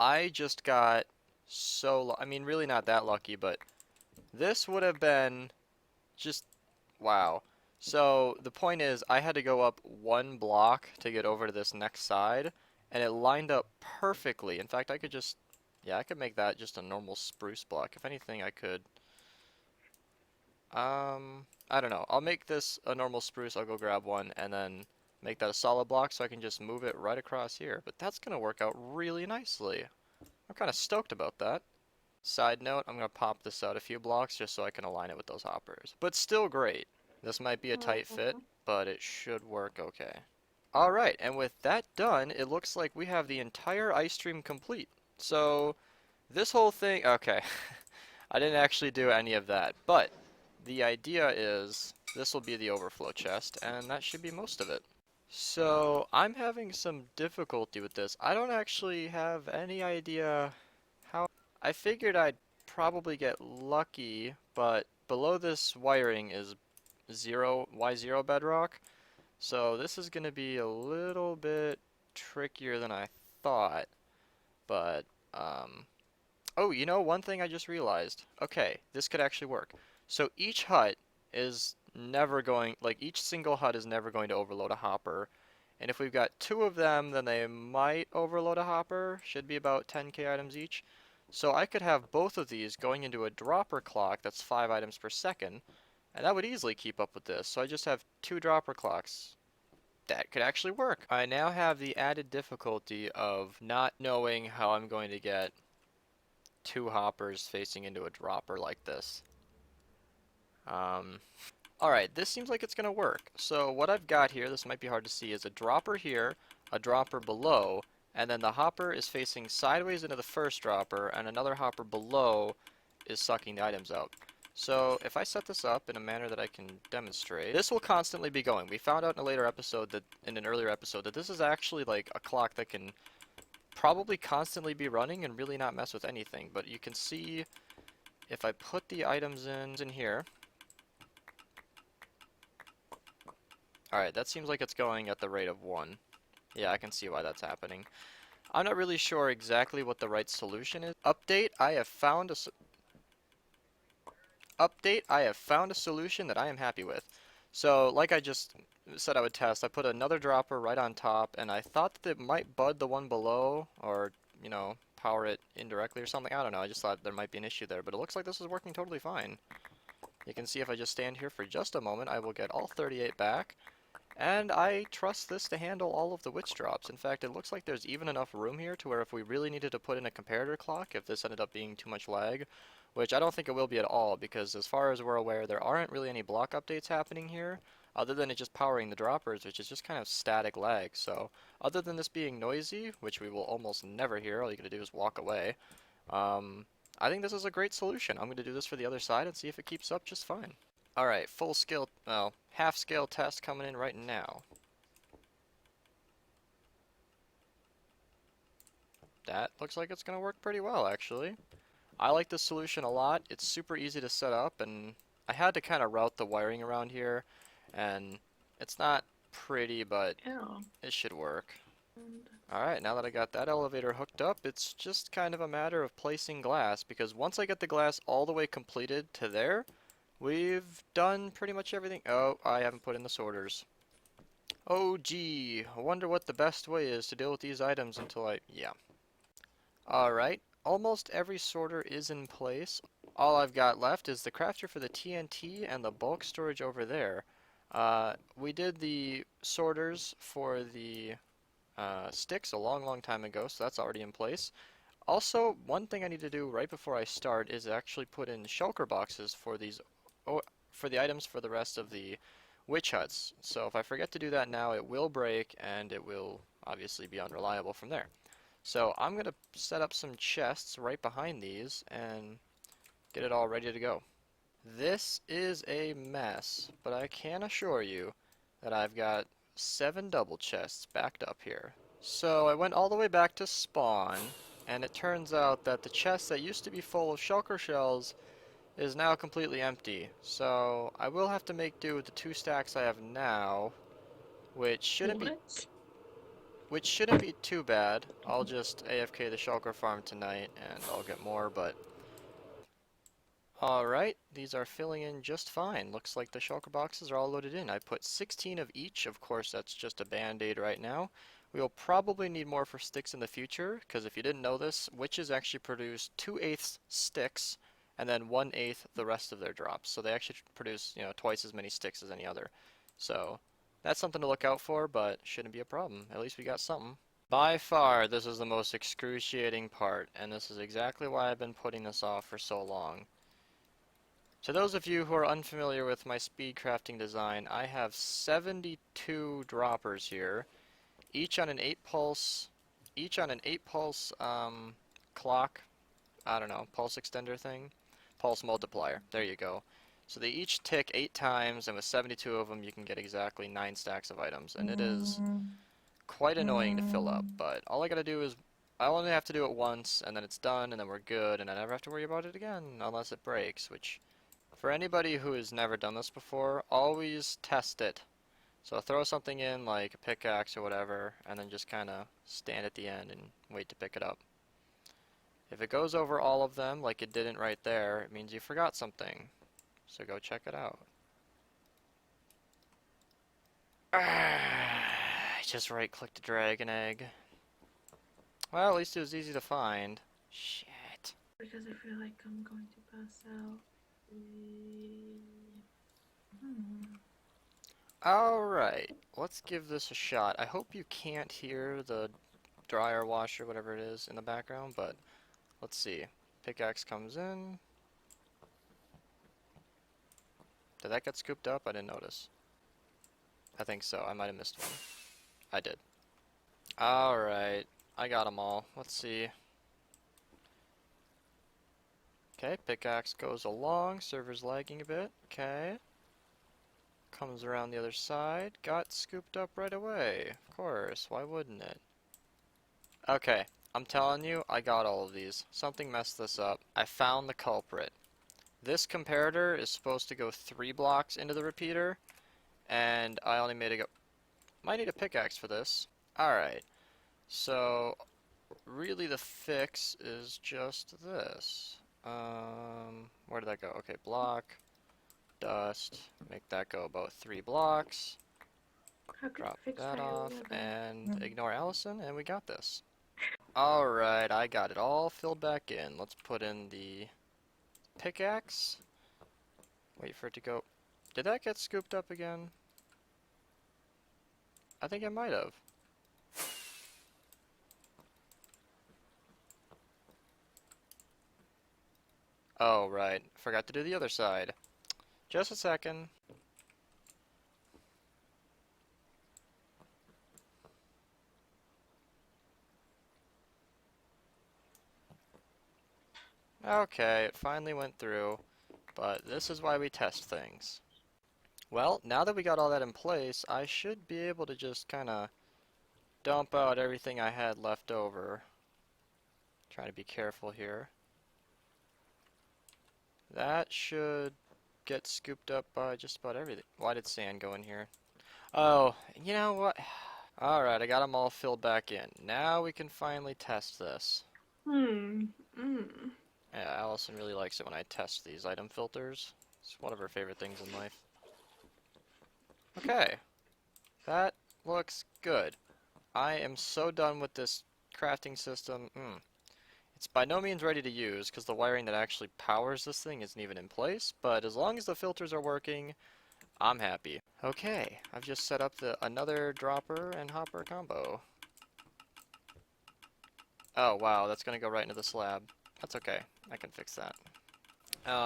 I just got I mean, really not that lucky, but this would have been just wow. So the point is, I had to go up one block to get over to this next side, and it lined up perfectly. In fact, I could just, yeah, I could make that just a normal spruce block. If anything, I could, I don't know. I'll make this a normal spruce. I'll go grab one and then make that a solid block so I can just move it right across here. But that's gonna work out really nicely. I'm kind of stoked about that. Side note, I'm going to pop this out a few blocks just so I can align it with those hoppers. But still great. This might be a tight fit, but it should work okay. Alright, and with that done, it looks like we have the entire ice stream complete. So, this whole thing, okay, I didn't actually do any of that, but the idea is this will be the overflow chest, and that should be most of it. So, I'm having some difficulty with this. I don't actually have any idea how. I figured I'd probably get lucky, but below this wiring is Y0 bedrock, so this is going to be a little bit trickier than I thought, but, oh, you know, one thing I just realized. Okay, this could actually work. So each hut is never going, like, each single hut is never going to overload a hopper, and if we've got two of them, then they might overload a hopper, should be about 10k items each. So I could have both of these going into a dropper clock that's 5 items per second, and that would easily keep up with this. So I just have two dropper clocks. That could actually work. I now have the added difficulty of not knowing how I'm going to get two hoppers facing into a dropper like this. Um, Alright, this seems like it's going to work. So what I've got here, this might be hard to see, is a dropper here, a dropper below, and then the hopper is facing sideways into the first dropper, and another hopper below is sucking the items out. So if I set this up in a manner that I can demonstrate, this will constantly be going. We found out in a later episode that, in an earlier episode, that this is actually like a clock that can probably constantly be running and really not mess with anything. But you can see if I put the items in here. Alright, that seems like it's going at the rate of 1. Yeah, I can see why that's happening. I'm not really sure exactly what the right solution is. Update, I have found a solution that I am happy with. So, like I just said I would test, I put another dropper right on top, and I thought that it might bud the one below, or, you know, power it indirectly or something. I don't know, I just thought there might be an issue there, but it looks like this is working totally fine. You can see if I just stand here for just a moment, I will get all 38 back. And I trust this to handle all of the witch drops. In fact, it looks like there's even enough room here to where if we really needed to put in a comparator clock, if this ended up being too much lag, which I don't think it will be at all, because as far as we're aware, there aren't really any block updates happening here, other than it just powering the droppers, which is just kind of static lag. So, other than this being noisy, which we will almost never hear, all you gotta do is walk away, I think this is a great solution. I'm gonna do this for the other side and see if it keeps up just fine. Alright, full scale, well, half scale test coming in right now. That looks like it's going to work pretty well, actually. I like this solution a lot. It's super easy to set up, and I had to kind of route the wiring around here, and it's not pretty, but it should work. Alright, now that I got that elevator hooked up, it's just kind of a matter of placing glass, because once I get the glass all the way completed to there, we've done pretty much everything. Oh, I haven't put in the sorters. Oh gee, I wonder what the best way is to deal with these items until yeah. Alright, almost every sorter is in place. All I've got left is the crafter for the TNT and the bulk storage over there. We did the sorters for the sticks a long time ago, so that's already in place. Also, one thing I need to do right before I start is actually put in shulker boxes for these, for the items for the rest of the witch huts. So if I forget to do that now, it will break and it will obviously be unreliable from there. So I'm going to set up some chests right behind these and get it all ready to go. This is a mess, but I can assure you that I've got 7 double chests backed up here. So I went all the way back to spawn, and it turns out that the chest that used to be full of shulker shells is now completely empty. So I will have to make do with the 2 stacks I have now, which shouldn't be... What? which shouldn't be too bad. I'll just AFK the Shulker farm tonight, and I'll get more, but... Alright, these are filling in just fine. Looks like the Shulker boxes are all loaded in. I put 16 of each. Of course, that's just a band-aid right now. We will probably need more for sticks in the future, because if you didn't know this, witches actually produce 2/8 sticks, and then 1/8 the rest of their drops. So they actually produce, twice as many sticks as any other. So that's something to look out for, but shouldn't be a problem. At least we got something. By far, this is the most excruciating part, and this is exactly why I've been putting this off for so long. To those of you who are unfamiliar with my speed crafting design, I have 72 droppers here, each on an 8 pulse clock, I don't know, pulse extender thing, pulse multiplier, there you go. So they each tick 8 times, and with 72 of them you can get exactly 9 stacks of items, and it is quite annoying to fill up, but all I gotta do is, I only have to do it once, and then it's done, and then we're good, and I never have to worry about it again, unless it breaks, which... For anybody who has never done this before, always test it. So throw something in, like a pickaxe or whatever, and then just kind of stand at the end and wait to pick it up. If it goes over all of them, like it didn't right there, it means you forgot something. So go check it out. I just right-clicked to drag an egg. Well, at least it was easy to find. Shit. Because I feel like I'm going to pass out. Alright, let's give this a shot. I hope you can't hear the dryer, washer, whatever it is in the background, but let's see. Pickaxe comes in. Did that get scooped up? I didn't notice. I think so. I might have missed one. I did. Alright, I got them all. Let's see. Okay, pickaxe goes along. Server's lagging a bit. Okay. Comes around the other side. Got scooped up right away. Of course, why wouldn't it? Okay, I'm telling you, I got all of these. Something messed this up. I found the culprit. This comparator is supposed to go 3 blocks into the repeater, and I only made it go... Might need a pickaxe for this. Alright, so really the fix is just this. Where did that go? Okay, block, dust, make that go about 3 blocks. Drop that off, and ignore Allison, and we got this. Alright, I got it all filled back in. Let's put in the pickaxe. Wait for it to go. Did that get scooped up again? I think it might have. Oh, right. Forgot to do the other side. Just a second. Okay, it finally went through, but this is why we test things. Well, now that we got all that in place, I should be able to just kind of dump out everything I had left over. Trying to be careful here. That should get scooped up by just about everything. Why did sand go in here? Oh, you know what? Alright, I got them all filled back in. Now we can finally test this. Yeah, Allison really likes it when I test these item filters. It's one of her favorite things in life. Okay. That looks good. I am so done with this crafting system. It's by no means ready to use because the wiring that actually powers this thing isn't even in place, but as long as the filters are working, I'm happy. Okay, I've just set up another dropper and hopper combo. Oh wow, that's gonna go right into the slab. That's okay, I can fix that.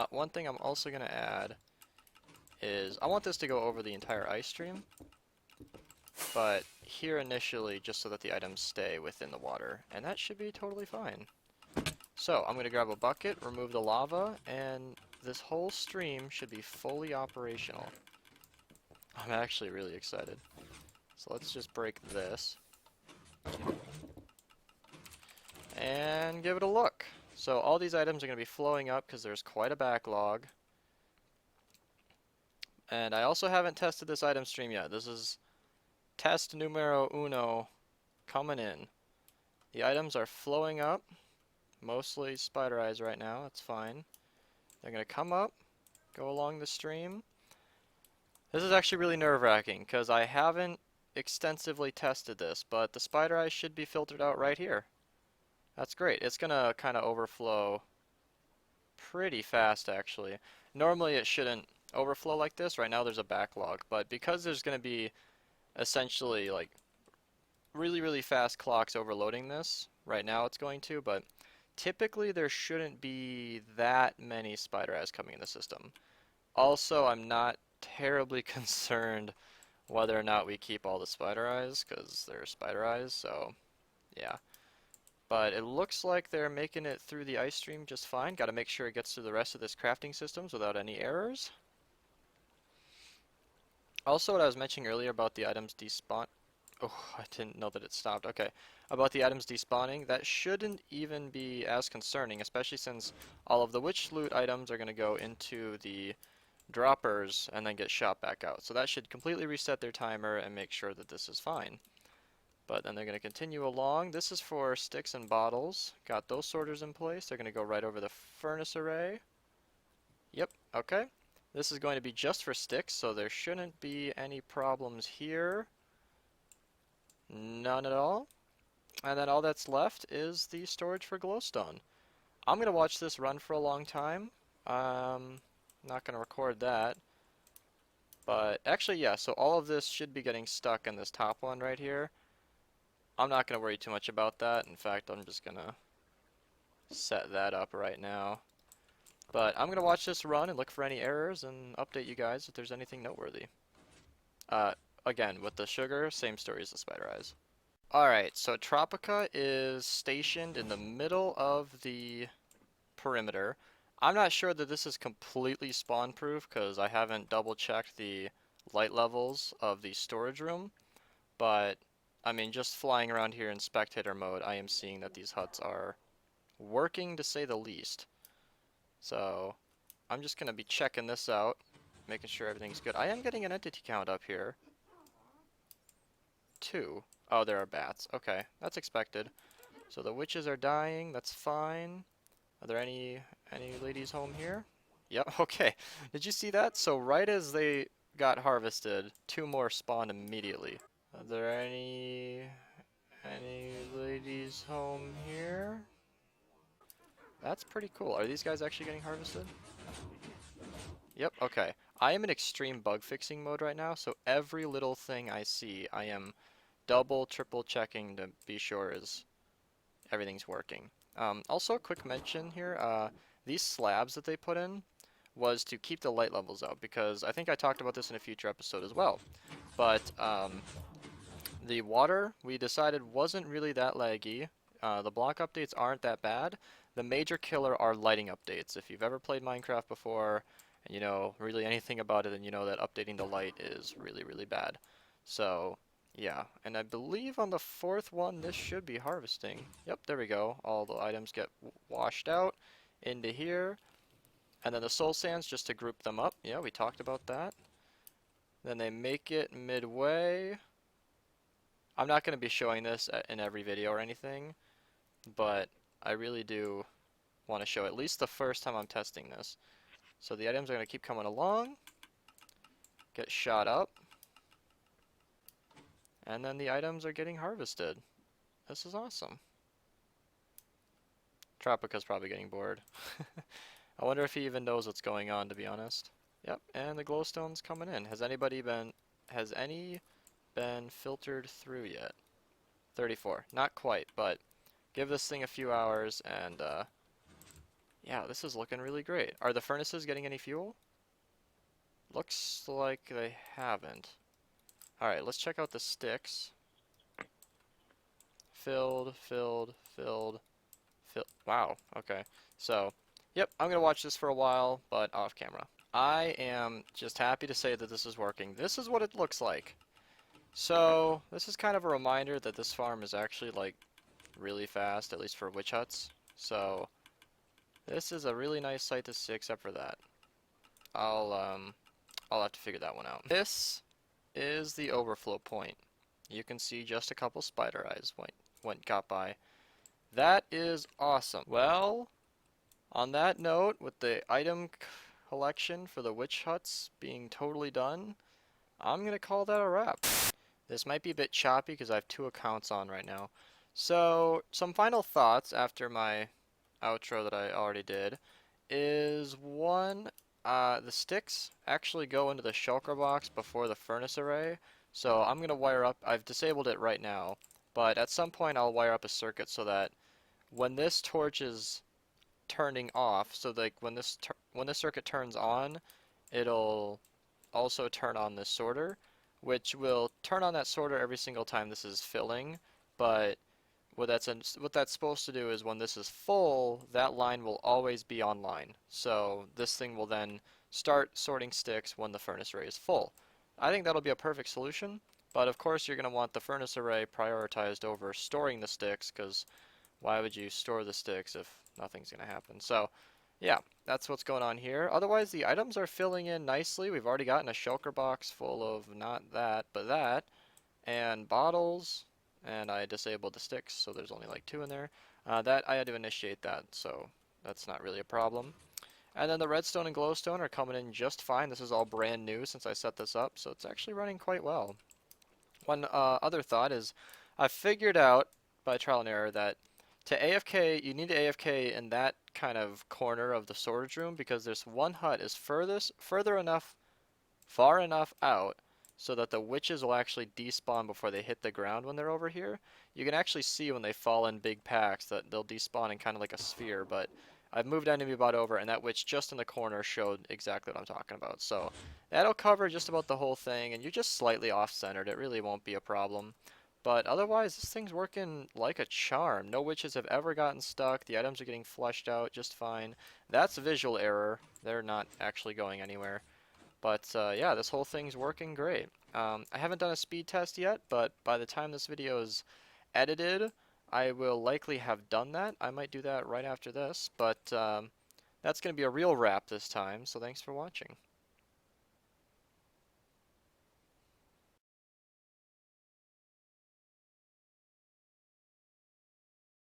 One thing I'm also gonna add is, I want this to go over the entire ice stream, but here initially just so that the items stay within the water, and that should be totally fine. So, I'm gonna grab a bucket, remove the lava, and this whole stream should be fully operational. I'm actually really excited. So let's just break this. And give it a look. So all these items are going to be flowing up because there's quite a backlog. And I also haven't tested this item stream yet. This is test numero uno coming in. The items are flowing up. Mostly spider eyes right now. That's fine. They're going to come up, go along the stream. This is actually really nerve-wracking because I haven't extensively tested this, but the spider eyes should be filtered out right here. That's great. It's going to kind of overflow pretty fast, actually. Normally it shouldn't overflow like this. Right now there's a backlog, but because there's going to be essentially like really, really fast clocks overloading this, right now it's going to, but typically there shouldn't be that many spider eyes coming in the system. Also, I'm not terribly concerned whether or not we keep all the spider eyes, because they're spider eyes, so yeah. But it looks like they're making it through the ice stream just fine. Got to make sure it gets through the rest of this crafting systems without any errors. Also, what I was mentioning earlier about the items despawn. Oh, I didn't know that it stopped. Okay. About the items despawning, that shouldn't even be as concerning, especially since all of the witch loot items are going to go into the droppers and then get shot back out. So that should completely reset their timer and make sure that this is fine. But then they're going to continue along. This is for sticks and bottles. Got those sorters in place. They're going to go right over the furnace array. Yep, okay. This is going to be just for sticks, so there shouldn't be any problems here. None at all. And then all that's left is the storage for glowstone. I'm going to watch this run for a long time. Not going to record that. But actually, yeah, so all of this should be getting stuck in this top one right here. I'm not going to worry too much about that. In fact, I'm just going to set that up right now. But I'm going to watch this run and look for any errors and update you guys if there's anything noteworthy. Again, with the sugar, same story as the spider eyes. Alright, so Tropica is stationed in the middle of the perimeter. I'm not sure that this is completely spawn proof because I haven't double checked the light levels of the storage room, but I mean just flying around here in spectator mode I am seeing that these huts are working to say the least. So I'm just going to be checking this out, making sure everything's good. I am getting an entity count up here. 2. Oh, there are bats. Okay, that's expected. So the witches are dying, that's fine. Are there any ladies home here? Yep, okay. Did you see that? So right as they got harvested, 2 more spawned immediately. Are there any ladies home here? That's pretty cool. Are these guys actually getting harvested? Yep, okay. I am in extreme bug fixing mode right now, so every little thing I see, I am double, triple checking to be sure everything's working. Also, a quick mention here, these slabs that they put in was to keep the light levels up, because I think I talked about this in a future episode as well. But the water, we decided, wasn't really that laggy. The block updates aren't that bad. The major killer are lighting updates. If you've ever played Minecraft before, and you know really anything about it, then you know that updating the light is really, really bad. So, yeah. And I believe on the 4th one, this should be harvesting. Yep, there we go. All the items get washed out into here. And then the soul sands, just to group them up. Yeah, we talked about that. Then they make it midway. I'm not going to be showing this in every video or anything, but I really do want to show at least the first time I'm testing this. So the items are going to keep coming along, get shot up, and then the items are getting harvested. This is awesome. Tropica's probably getting bored. I wonder if he even knows what's going on, to be honest. Yep, and the glowstone's coming in. Has any been filtered through yet? 34. Not quite, but give this thing a few hours and yeah, this is looking really great. Are the furnaces getting any fuel? Looks like they haven't. Alright, let's check out the sticks. Filled, filled, filled, filled. Wow, okay. So, yep, I'm going to watch this for a while, but off camera. I am just happy to say that this is working. This is what it looks like. So, this is kind of a reminder that this farm is actually, like, really fast, at least for witch huts. So, this is a really nice sight to see, except for that. I'll have to figure that one out. This is the overflow point. You can see just a couple spider eyes got by. That is awesome. Well, on that note, with the item collection for the witch huts being totally done, I'm gonna call that a wrap. This might be a bit choppy because I have two accounts on right now. So, some final thoughts after my outro that I already did is one, the sticks actually go into the shulker box before the furnace array. So I'm gonna wire up, I've disabled it right now, but at some point I'll wire up a circuit so that when this torch is turning off, so like when this circuit turns on, it'll also turn on this sorter, which will turn on that sorter every single time this is filling, but what that's supposed to do is when this is full, that line will always be online. So this thing will then start sorting sticks when the furnace array is full. I think that'll be a perfect solution, but of course you're going to want the furnace array prioritized over storing the sticks, because why would you store the sticks if nothing's going to happen? So yeah, that's what's going on here. Otherwise, the items are filling in nicely. We've already gotten a shulker box full of not that, but that, and bottles, and I disabled the sticks, so there's only like two in there. That I had to initiate that, so that's not really a problem. And then the redstone and glowstone are coming in just fine. This is all brand new since I set this up, so it's actually running quite well. One other thought is I figured out by trial and error that to AFK, you need to AFK in that kind of corner of the storage room because this one hut is far enough out so that the witches will actually despawn before they hit the ground when they're over here. You can actually see when they fall in big packs that they'll despawn in kind of like a sphere, but I've moved enemy bot over and that witch just in the corner showed exactly what I'm talking about. So that'll cover just about the whole thing, and you're just slightly off-centered. It really won't be a problem. But otherwise, this thing's working like a charm. No witches have ever gotten stuck. The items are getting flushed out just fine. That's visual error. They're not actually going anywhere. But yeah, this whole thing's working great. I haven't done a speed test yet, but by the time this video is edited, I will likely have done that. I might do that right after this, but that's going to be a real wrap this time, so thanks for watching.